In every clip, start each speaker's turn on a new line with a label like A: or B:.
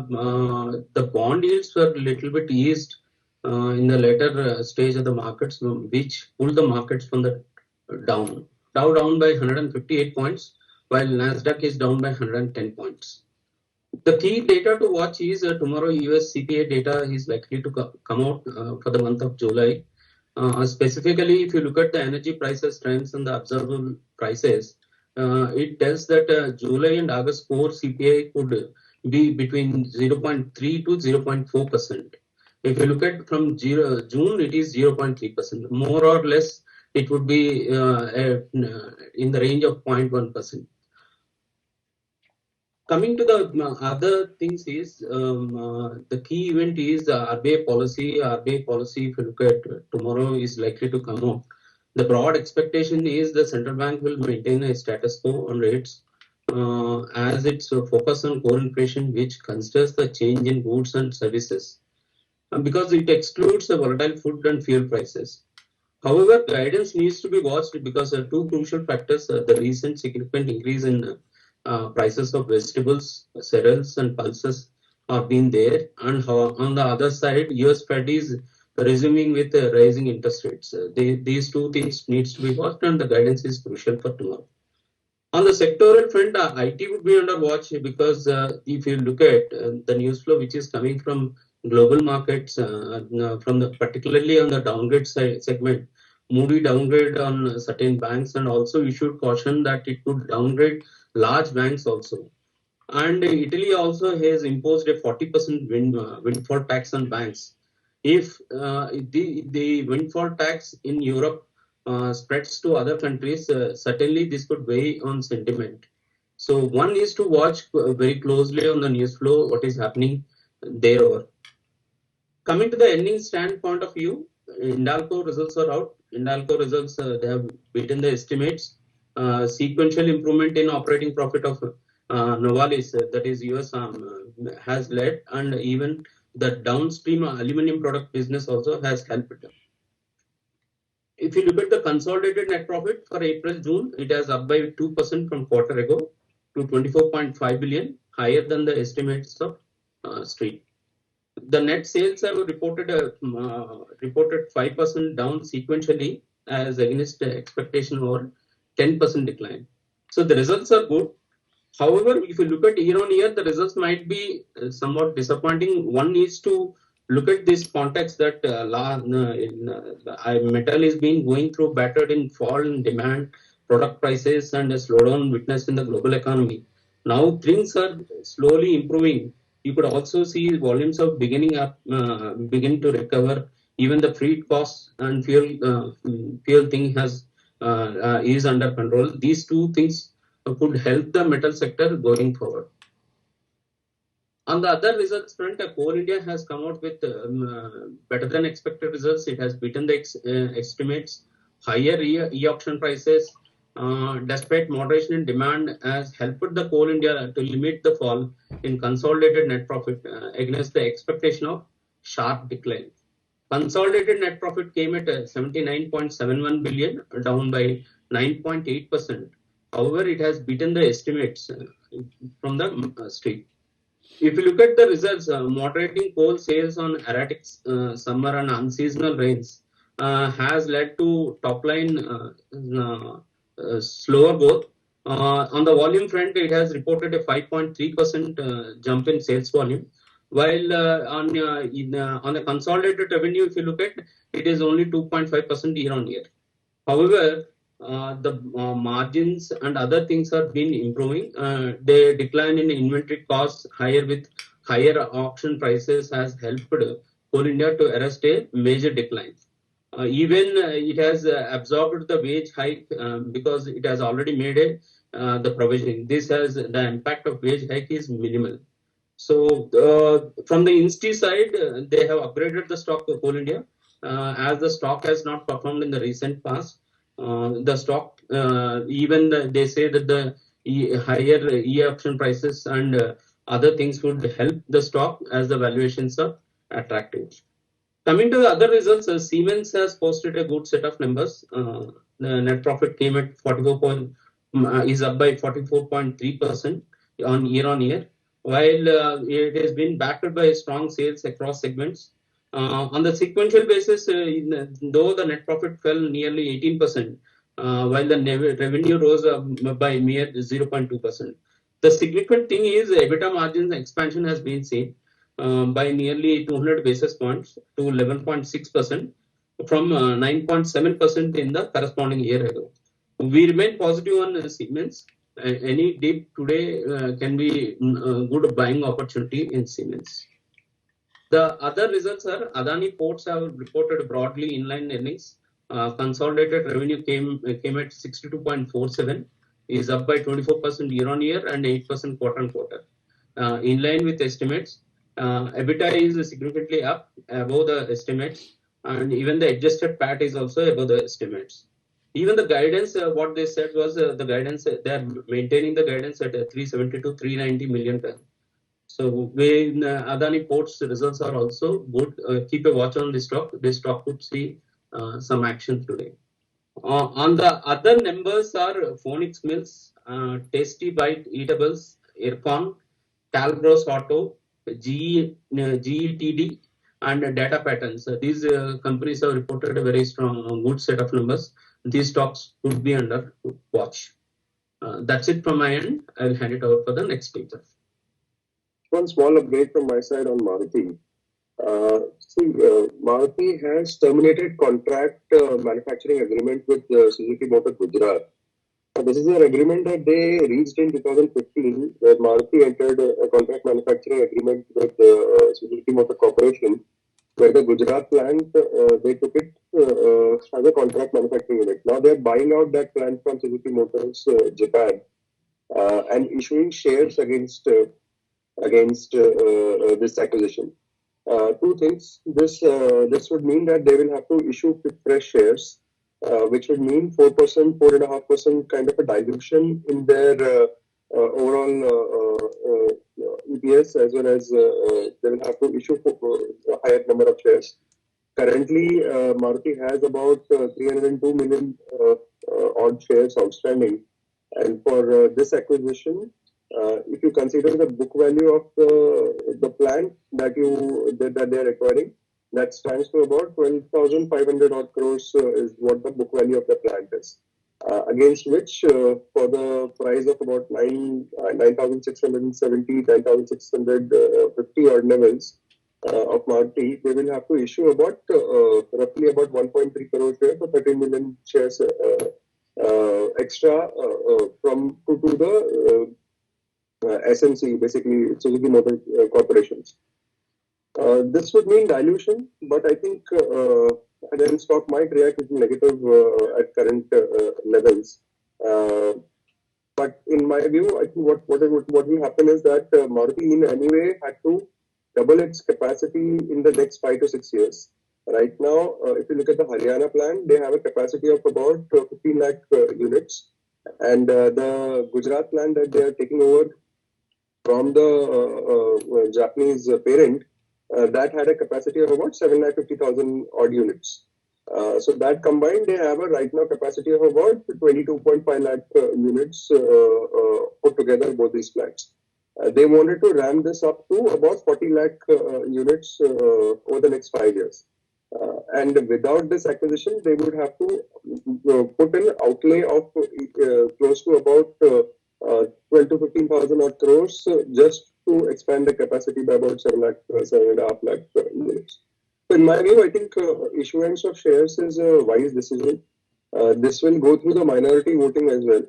A: the bond yields were a little bit eased in the later stage of the markets, which pulled the markets from the down. Dow down by 158 points, while Nasdaq is down by 110 points. The key data to watch is tomorrow US CPI data is likely to come out for the month of July. Specifically, if you look at the energy prices trends and the observable prices, it tells that July and August core CPI could be between 0.3 to 0.4%. If you look at from June, it is 0.3%. More or less, it would be in the range of 0.1%. Coming to the other things is the key event is the RBI policy. RBI policy, if you look at tomorrow, is likely to come out. The broad expectation is the central bank will maintain a status quo on rates as its focus on core inflation, which considers the change in goods and services, because it excludes the volatile food and fuel prices. However, guidance needs to be watched because two crucial factors: the recent significant increase in prices of vegetables, cereals, and pulses are being there, and on the other side, US Fed is resuming with rising interest rates. These two things needs to be watched, and the guidance is crucial for tomorrow. On the sectoral front, IT would be under watch because if you look at the news flow which is coming from global markets, from the particularly on the downgrade segment, Moody downgrade on certain banks, and also issued caution that it could downgrade large banks also. And Italy also has imposed a 40% windfall tax on banks. If the windfall tax in Europe spreads to other countries, certainly this could weigh on sentiment. So one is to watch very closely on the news flow, what is happening there. Coming to the ending standpoint of view, Hindalco results are out. Hindalco results, they have beaten the estimates. Sequential improvement in operating profit of Novalis, that is US has led, and even the downstream aluminum product business also has helped. If you look at the consolidated net profit for April-June, it has up by 2% from quarter ago to 24.5 billion, higher than the estimates of Street. The net sales have reported 5% down sequentially as against the expectation or 10% decline. So the results are good. However, if you look at year on year, the results might be somewhat disappointing. One needs to look at this context that metal is being going through battered in fall in demand, product prices, and a slowdown witnessed in the global economy. Now things are slowly improving. You could also see volumes of begin to recover. Even the freight costs and fuel thing is under control. These two things could help the metal sector going forward. On the other results front, Coal India has come out with better than expected results. It has beaten the estimates. Higher e-auction prices, despite moderation in demand, has helped the Coal India to limit the fall in consolidated net profit against the expectation of sharp decline. Consolidated net profit came at 79.71 billion, down by 9.8%. However, it has beaten the estimates from the street. If you look at the results, moderating coal sales on erratic summer and unseasonal rains has led to top line slower growth. On the volume front, it has reported a 5.3% jump in sales volume, while on the consolidated revenue, if you look at, it is only 2.5% year on year. However, the margins and other things have been improving. The decline in inventory costs, higher with higher auction prices, has helped Coal India to arrest a major decline. Even it has absorbed the wage hike because it has already made the provisioning. This has the impact of wage hike is minimal. So from the Insti side, they have upgraded the stock of Coal India as the stock has not performed in the recent past. The stock, even they say that the higher e-auction prices and other things would help the stock as the valuations are attractive. Coming to the other results, Siemens has posted a good set of numbers. The net profit came at is up by 44.3% on year. while it has been backed by strong sales across segments. On the sequential basis, though the net profit fell nearly 18%, while the revenue rose by mere 0.2%. The significant thing is EBITDA margins expansion has been seen by nearly 200 basis points to 11.6% from 9.7% in the corresponding year ago. We remain positive on Siemens. Any dip today can be a good buying opportunity in Siemens. The other results are Adani Ports have reported broadly inline earnings. Consolidated revenue came at 62.47, is up by 24% year on year and 8% quarter on quarter. In line with estimates, EBITDA is significantly up above the estimates, and even the adjusted PAT is also above the estimates. Even the guidance, what they said was the guidance, they are maintaining the guidance at 370 to 390 million ton. So when Adani Ports results are also good, keep a watch on this stock. This stock could see some action today. On the other numbers are Phoenix Mills, Tasty Bite Eatables, Aircon, Calbros Auto, GETD, and Data Patterns. These companies have reported a very strong, good set of numbers. These stocks could be under watch. That's it from my end. I'll hand it over for the next speaker.
B: One small update from my side on Maruti. Maruti has terminated contract manufacturing agreement with Suzuki Motor Gujarat. This is an agreement that they reached in 2015, where Maruti entered a contract manufacturing agreement with Suzuki Motor Corporation, where the Gujarat plant, they took it as a contract manufacturing unit. Now they're buying out that plant from Suzuki Motors Japan and issuing shares against this acquisition. Two things. This would mean that they will have to issue fresh shares, which would mean 4%, 4.5% kind of a dilution in their overall EPS, as well as they will have to issue a higher number of shares. Currently, Maruti has about 302 million odd shares outstanding, and for this acquisition, if you consider the book value of the plant that they are acquiring, that stands to about 12,500 odd crores is what the book value of the plant is. Against which, for the price of about 9,670, 9,650 odd levels of Maruti, they will have to issue about roughly about 1.3 crore shares or 13 million shares extra from to the SMC, basically Suzuki Motor Corporations. This would mean dilution, but I think then stock might react with negative at current levels. But in my view, I think what will happen is that Maruti in any way had to double its capacity in the next 5 to 6 years. Right now, if you look at the Haryana plant, they have a capacity of about 15 lakh units, and the Gujarat plant that they are taking over from the Japanese parent, that had a capacity of about 750,000 odd units. So that combined, they have a right now capacity of about 22.5 lakh units put together, both these plants. They wanted to ramp this up to about 40 lakh units over the next 5 years. And without this acquisition, they would have to put an outlay of close to about 12 to 15,000 odd crores just to expand the capacity by about 7.5 lakh units. So in my view, I think issuance of shares is a wise decision. This will go through the minority voting as well.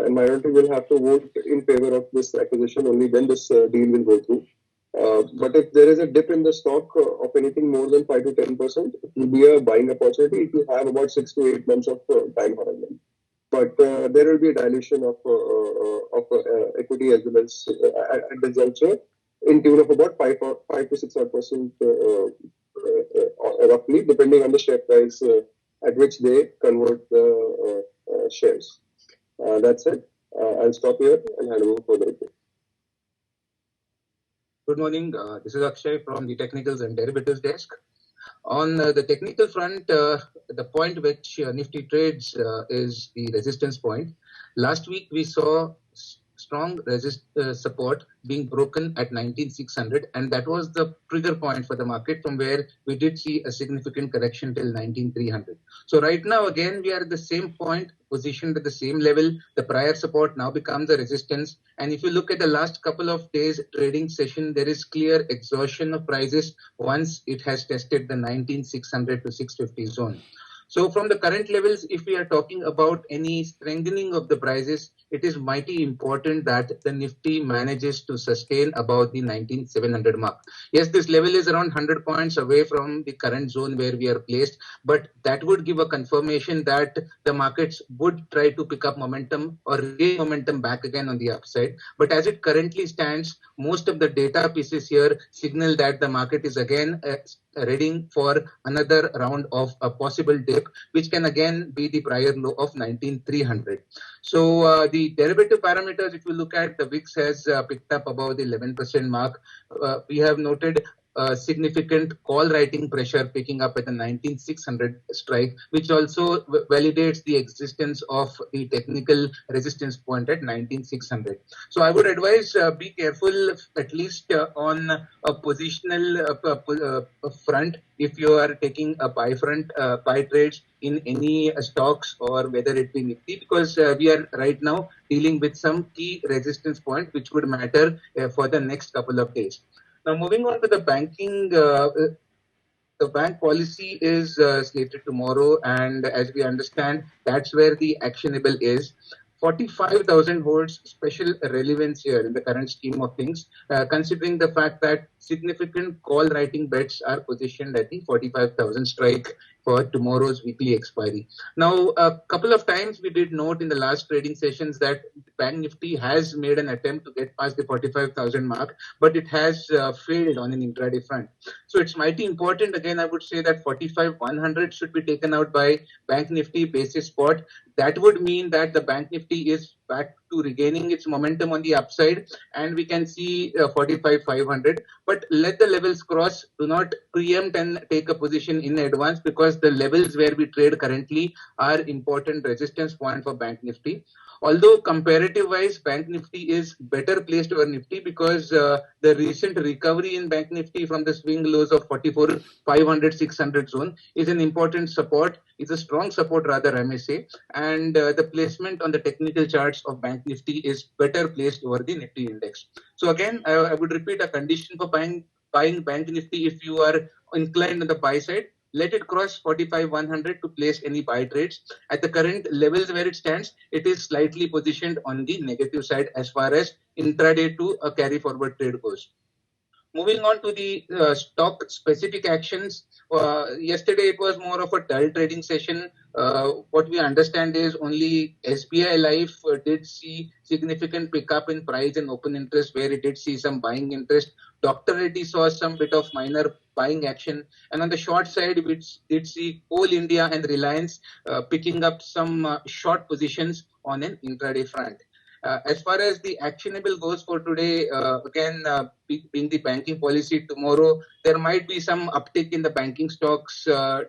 B: And minority will have to vote in favor of this acquisition, only then this deal will go through. But if there is a dip in the stock of anything more than 5 to 10%, it will be a buying opportunity if you have about 6 to 8 months of time horizon. But there will be a dilution of equity as well as at the juncture in tune of about 5 to 6% roughly, depending on the share price at which they convert the shares. That's it. I'll stop here and hand over for the report.
C: Good morning. This is Akshay from the Technicals and Derivatives Desk. On the technical front, the point which Nifty trades is the resistance point. Last week we saw strong support being broken at 19,600, and that was the trigger point for the market from where we did see a significant correction till 19,300. So right now, again, we are at the same point, positioned at the same level. The prior support now becomes a resistance. And if you look at the last couple of days trading session, there is clear exhaustion of prices once it has tested the 19,600 to 650 zone. So from the current levels, if we are talking about any strengthening of the prices, it is mighty important that the Nifty manages to sustain about the 19,700 mark. Yes, this level is around 100 points away from the current zone where we are placed, but that would give a confirmation that the markets would try to pick up momentum or regain momentum back again on the upside. But as it currently stands, most of the data pieces here signal that the market is again ready for another round of a possible dip, which can again be the prior low of 19,300. So the derivative parameters, if you look at, the VIX has picked up above the 11% mark. We have noted significant call writing pressure picking up at the 19,600 strike, which also validates the existence of the technical resistance point at 19,600. So I would advise be careful, at least on a positional front, if you are taking a buy trades in any stocks or whether it be Nifty, because we are right now dealing with some key resistance point which would matter for the next couple of days. Now, moving on to the banking, the bank policy is slated tomorrow, and as we understand, that's where the actionable is. 45,000 holds special relevance here in the current scheme of things, considering the fact that significant call writing bets are positioned at the 45,000 strike for tomorrow's weekly expiry. Now, a couple of times we did note in the last trading sessions that Bank Nifty has made an attempt to get past the 45,000 mark, but it has failed on an intraday front. So it's mighty important. Again, I would say that 45,100 should be taken out by Bank Nifty basis spot. That would mean that the Bank Nifty is back to regaining its momentum on the upside, and we can see 45,500. But let the levels cross. Do not preempt and take a position in advance, because the levels where we trade currently are important resistance point for Bank Nifty. Although comparative wise, Bank Nifty is better placed over Nifty, because the recent recovery in Bank Nifty from the swing lows of 44,500, 600 zone is an important support. It's a strong support rather, I may say. And the placement on the technical charts of Bank Nifty is better placed over the Nifty index. So again, I would repeat, a condition for buying Bank Nifty, if you are inclined on the buy side, let it cross 45,100 to place any buy trades. At the current levels where it stands, it is slightly positioned on the negative side as far as intraday to a carry forward trade goes. Moving on to the stock specific actions. Yesterday it was more of a dull trading session. What we understand is only SBI Life did see significant pickup in price and open interest, where it did see some buying interest. Dr. Reddy saw some bit of minor buying action. And on the short side, we did see Coal India and Reliance picking up some short positions on an intraday front. As far as the actionable goes for today, again, being the banking policy tomorrow, there might be some uptick in the banking stocks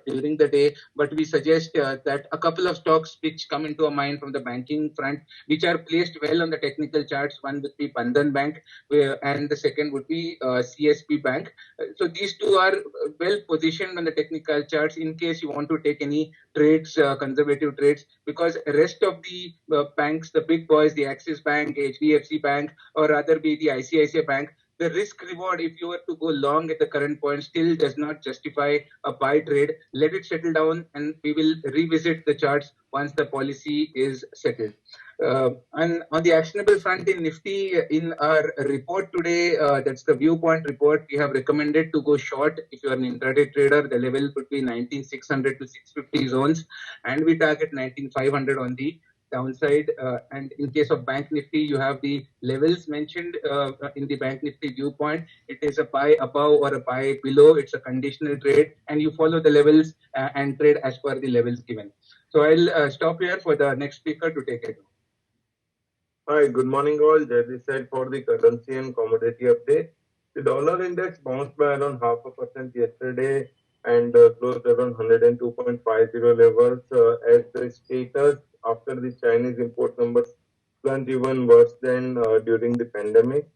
C: during the day, but we suggest that a couple of stocks which come into our mind from the banking front, which are placed well on the technical charts. One would be Bandhan Bank, and the second would be CSB Bank. So these two are well positioned on the technical charts in case you want to take any trades, conservative trades, because rest of the banks, the big boys, the Axis Bank, HDFC Bank, or rather be the ICICI Bank, the risk reward, if you were to go long at the current point, still does not justify a buy trade. Let it settle down, and we will revisit the charts once the policy is settled. And on the actionable front in Nifty, in our report today, that's the viewpoint report, we have recommended to go short. If you are an intraday trader, the level could be 19,600 to 650 zones, and we target 19,500 on the downside. And in case of Bank Nifty, you have the levels mentioned in the Bank Nifty viewpoint. It is a buy above or a buy below. It's a conditional trade, and you follow the levels and trade as per the levels given. So I'll stop here for the next speaker to take it.
D: Hi, good morning all. Jaideep said for the currency and commodity update. The dollar index bounced by around 0.5% yesterday and closed around 102.50 levels as the status after the Chinese import numbers plunge even worse than during the pandemic.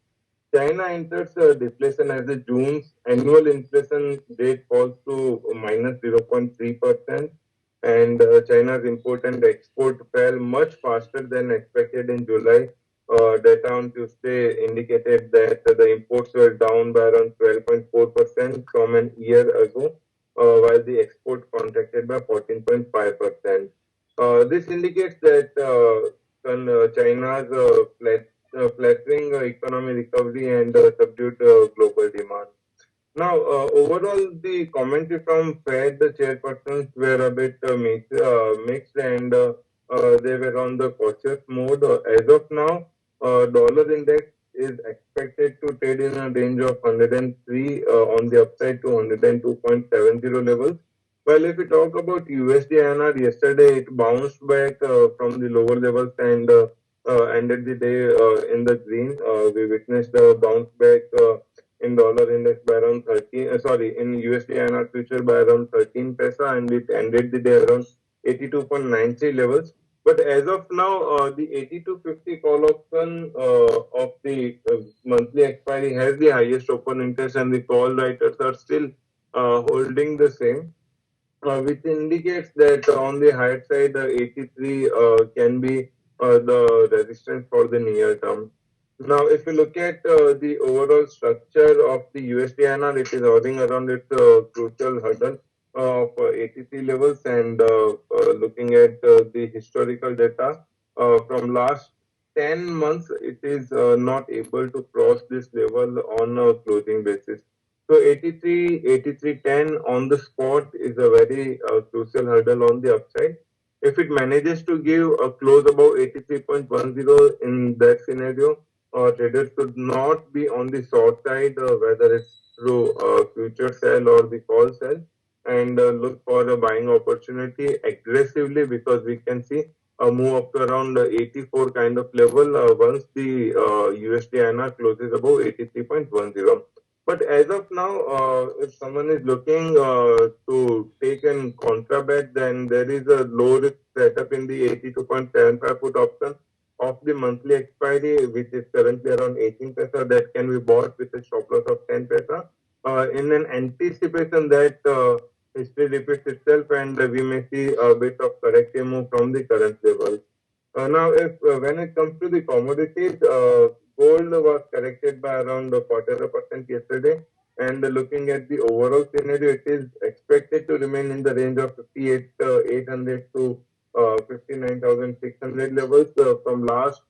D: China enters deflation as the June's annual inflation rate falls to minus 0.3%, and China's import and export fell much faster than expected in July. Data on Tuesday indicated that the imports were down by around 12.4% from an year ago, while the export contracted by 14.5%. This indicates that China's flattering economic recovery and subdued global demand. Now, overall, the commentary from Fed chairpersons were a bit mixed and they were on the cautious mode. As of now, dollar index is expected to trade in a range of 103 on the upside to 102.70 levels. Well, if we talk about USD INR, yesterday it bounced back from the lower levels and ended the day in the green. We witnessed a bounce back in dollar index by around 13, in USD INR future by around 13 paisa, and it ended the day around 82.93 levels. But as of now, the 8250 call option of the monthly expiry has the highest open interest, and the call writers are still holding the same, which indicates that on the higher side, 83 can be the resistance for the near term. Now, if you look at the overall structure of the USD INR, it is hovering around its crucial hurdle of 83 levels, and looking at the historical data from last 10 months, it is not able to cross this level on a closing basis. So 83, 83.10 on the spot is a very crucial hurdle on the upside. If it manages to give a close above 83.10 in that scenario, traders should not be on the short side, whether it's through future sell or the call sell, and look for a buying opportunity aggressively, because we can see a move up to around 84 kind of level once the USD INR closes above 83.10. But as of now, if someone is looking to take an contra bet, then there is a low risk setup in the 82.75 put option of the monthly expiry, which is currently around 18 paisa, that can be bought with a stop loss of 10 paisa in an anticipation that history repeats itself and we may see a bit of corrective move from the current level. Now, if when it comes to the commodities, gold was corrected by around a quarter of a percent yesterday. And looking at the overall scenario, it is expected to remain in the range of 58,800 to 59,600 levels. From last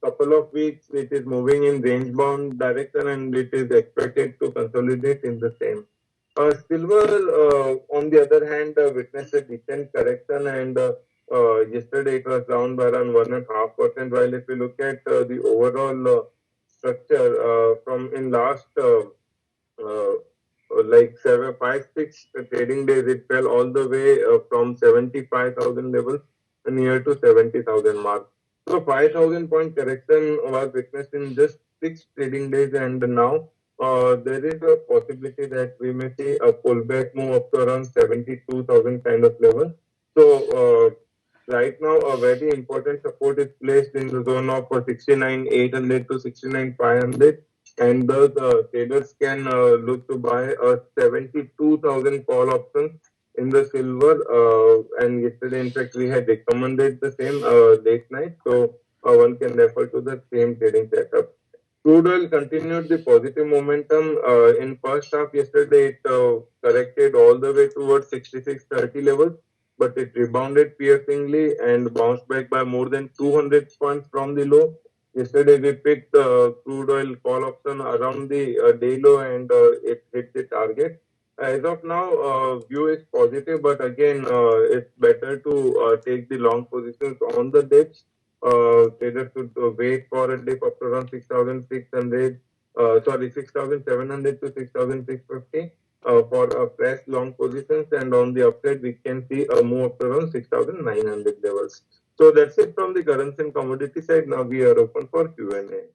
D: couple of weeks, it is moving in range bound direction, and it is expected to consolidate in the same. Silver, on the other hand, witnessed a decent correction, and yesterday it was down by around 1.5%. While if you look at the overall structure from in last like 6 trading days, it fell all the way from 75,000 levels near to 70,000 mark. So 5,000 point correction was witnessed in just 6 trading days, and now there is a possibility that we may see a pullback move up to around 72,000 kind of level. So right now, a very important support is placed in the zone of 69,800 to 69,500, and thus traders can look to buy a 72,000 call option in the silver. And yesterday, in fact, we had recommended the same late night, so one can refer to the same trading setup. Crude oil continued the positive momentum. In first half yesterday, it corrected all the way towards 66.30 levels, but it rebounded piercingly and bounced back by more than 200 points from the low. Yesterday, we picked crude oil call option around the day low, and it hit the target. As of now, view is positive, but again, it's better to take the long positions on the dips. Traders should wait for a dip up to around 6,600, 6,700 to 6,650 for a fresh long positions, and on the upside we can see a move up to around 6,900 levels. So that's it from the currency and commodity side. Now we are open for Q&A.